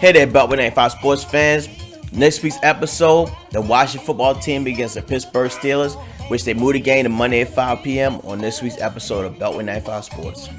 Hey there, Beltway 95 sports fans. Next week's episode, the Washington football team against the Pittsburgh Steelers, which they moved the game to Monday at 5 p.m. on this week's episode of Beltway 95 Sports.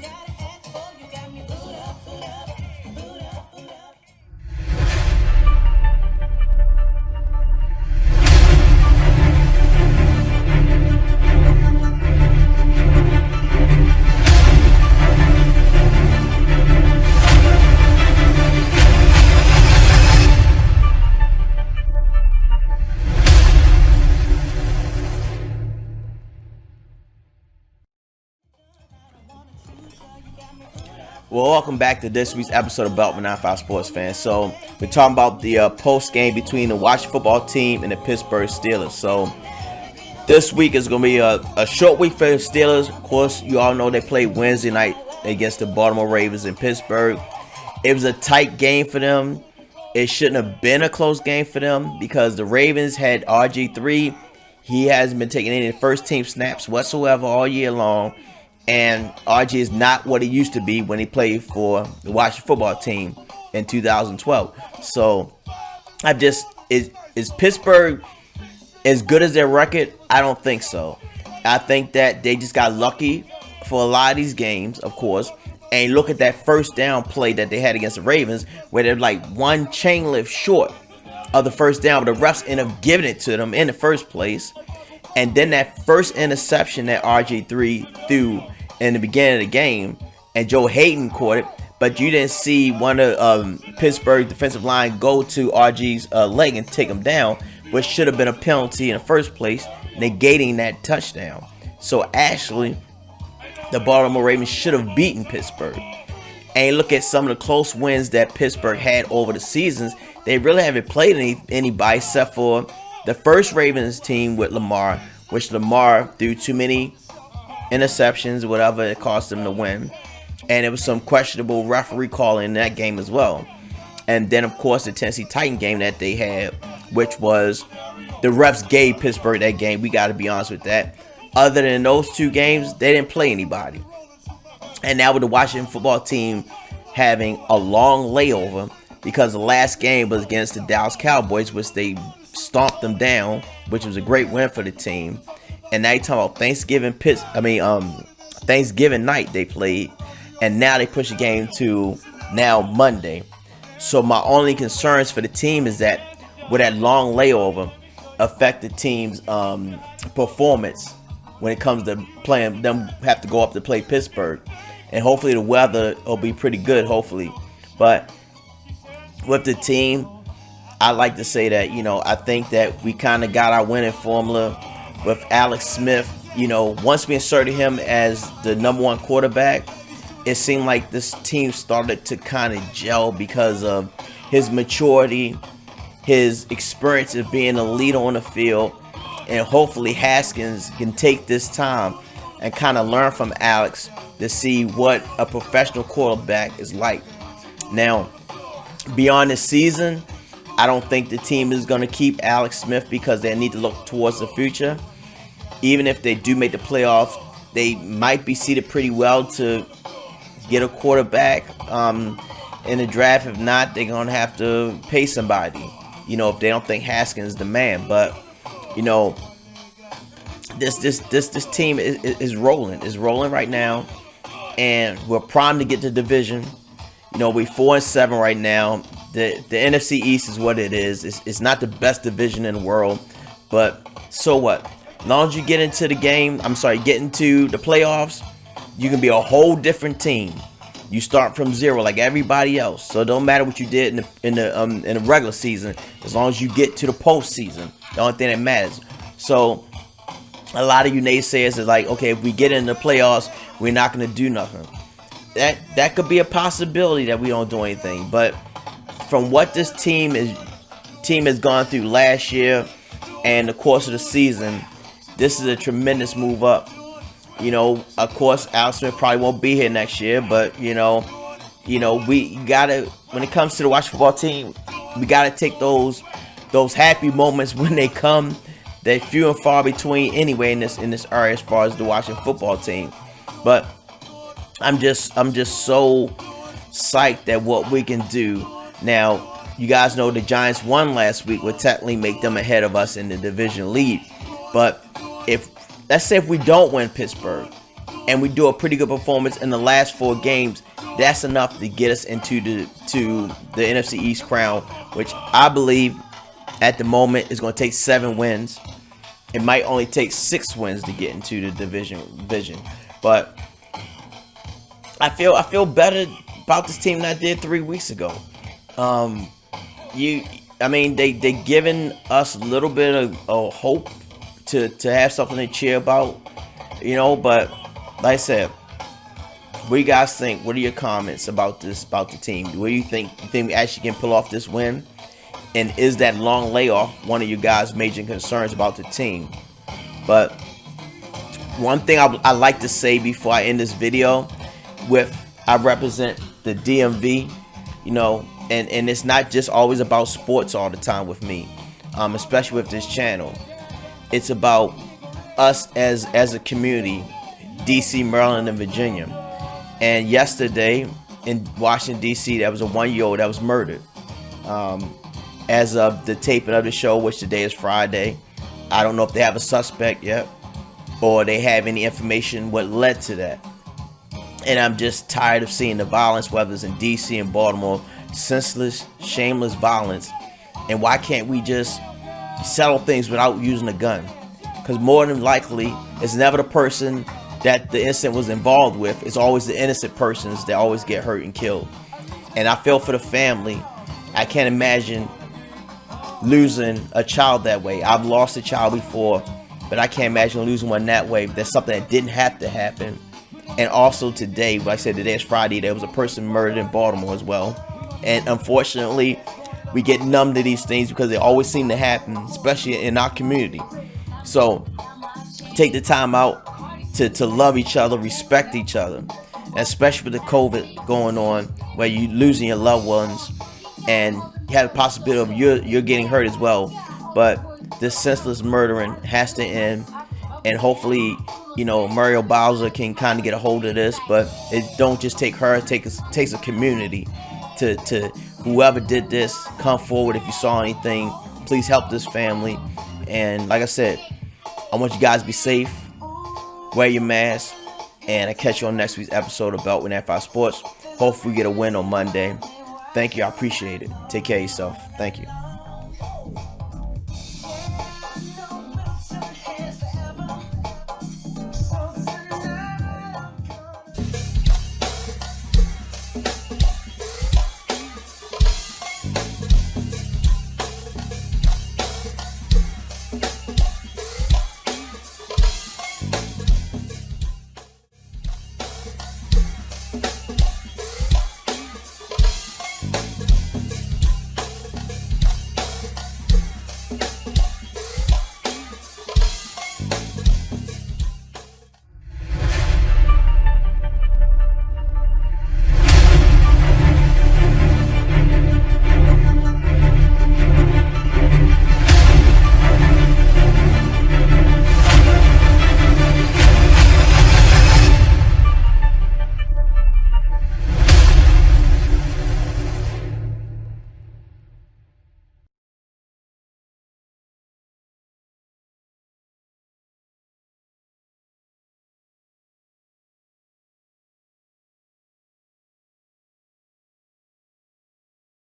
Well, welcome back to this week's episode of Beltway 95 Sports fans. So, we're talking about the post game between the Washington football team and the Pittsburgh Steelers. So, this week is going to be a short week for the Steelers. Of course, you all know they played Wednesday night against the Baltimore Ravens in Pittsburgh. It was a tight game for them. It shouldn't have been a close game for them because the Ravens had RG3. He hasn't been taking any first team snaps whatsoever all year long. And RG is not what he used to be when he played for the Washington football team in 2012. So, is Pittsburgh as good as their record? I don't think so. I think that they just got lucky for a lot of these games, of course. And look at that first down play that they had against the Ravens, where they're like one chain lift short of the first down, but the refs end up giving it to them in the first place. And then that first interception that RG3 threw in the beginning of the game, and Joe Hayden caught it, but you didn't see one of Pittsburgh defensive line go to RG's leg and take him down, which should have been a penalty in the first place, negating that touchdown. So actually, the Baltimore Ravens should have beaten Pittsburgh. And look at some of the close wins that Pittsburgh had over the seasons. They really haven't played anybody except for the first Ravens team with Lamar, which Lamar threw too many interceptions, whatever, it cost them to win. And it was some questionable referee calling in that game as well. And then, of course, the Tennessee Titan game that they had, which was the refs gave Pittsburgh that game. We got to be honest with that. Other than those two games, they didn't play anybody. And now with the Washington football team having a long layover because the last game was against the Dallas Cowboys, which they stomped them down, which was a great win for the team. And now you're talking about Thanksgiving night they played, and now they push the game to now Monday. So my only concerns for the team is that would that long layover affect the team's performance when it comes to playing them, have to go up to play Pittsburgh. And hopefully the weather will be pretty good, hopefully. But with the team, I like to say that, I think that we kind of got our winning formula with Alex Smith. Once we inserted him as the number one quarterback, it seemed like this team started to kind of gel because of his maturity, his experience of being a leader on the field, and hopefully Haskins can take this time and kind of learn from Alex to see what a professional quarterback is like. Now, beyond this season, I don't think the team is going to keep Alex Smith because they need to look towards the future. Even if they do make the playoffs, they might be seated pretty well to get a quarterback in the draft. If not, they're going to have to pay somebody, if they don't think Haskins is the man. But, this team is rolling. It's rolling right now. And we're primed to get to the division. We're 4-7 right now. The NFC East is what it is. It's not the best division in the world, but so what? As long as you get into get into the playoffs, you can be a whole different team. You start from zero like everybody else. So it don't matter what you did in the regular season, as long as you get to the postseason. The only thing that matters. So a lot of you naysayers are like, okay, if we get in the playoffs, we're not going to do nothing. That could be a possibility that we don't do anything, but from what this team has gone through last year and the course of the season, this is a tremendous move up. Of course, Alex Smith probably won't be here next year, but we gotta, when it comes to the Washington football team, we gotta take those happy moments when they come. They're few and far between anyway in this area as far as the Washington football team. But I'm just so psyched at what we can do. Now, You guys know the Giants won last week, would technically make them ahead of us in the division lead. But let's say if we don't win Pittsburgh and we do a pretty good performance in the last 4 games, that's enough to get us into the NFC East crown, which I believe at the moment is going to take 7 wins. It might only take 6 wins to get into the division. But I feel better about this team than I did 3 weeks ago. They given us a little bit of hope to have something to cheer about, but like I said, what do you guys think? What are your comments about the team? What do you think? You think we actually can pull off this win? And is that long layoff one of you guys' major concerns about the team? But one thing I like to say before I end this video, I represent the DMV, and it's not just always about sports all the time with me, especially with this channel. It's about us as a community, DC, Maryland, and Virginia. And yesterday in Washington, D.C., there was a 1-year-old that was murdered. As of the taping of the show, which today is Friday, I don't know if they have a suspect yet or they have any information what led to that. And I'm just tired of seeing the violence, whether it's in D.C. and Baltimore, senseless, shameless violence. And why can't we just settle things without using a gun? Because more than likely, it's never the person that the incident was involved with. It's always the innocent persons that always get hurt and killed. And I feel for the family. I can't imagine losing a child that way. I've lost a child before, but I can't imagine losing one that way. That's something that didn't have to happen. And also today, like I said, today is Friday, there was a person murdered in Baltimore as well. And unfortunately, we get numb to these things because they always seem to happen, especially in our community. So take the time out to love each other, respect each other, especially with the COVID going on, where you're losing your loved ones and you have the possibility of you're getting hurt as well. But this senseless murdering has to end, and hopefully, Muriel Bowser can kind of get a hold of this. But it don't just take her; it takes a community to whoever did this, come forward. If you saw anything, please help this family. And like I said, I want you guys to be safe. Wear your mask, and I catch you on next week's episode of Belt with F5 Sports. Hopefully we get a win on Monday. Thank you. I appreciate it. Take care of yourself. Thank you.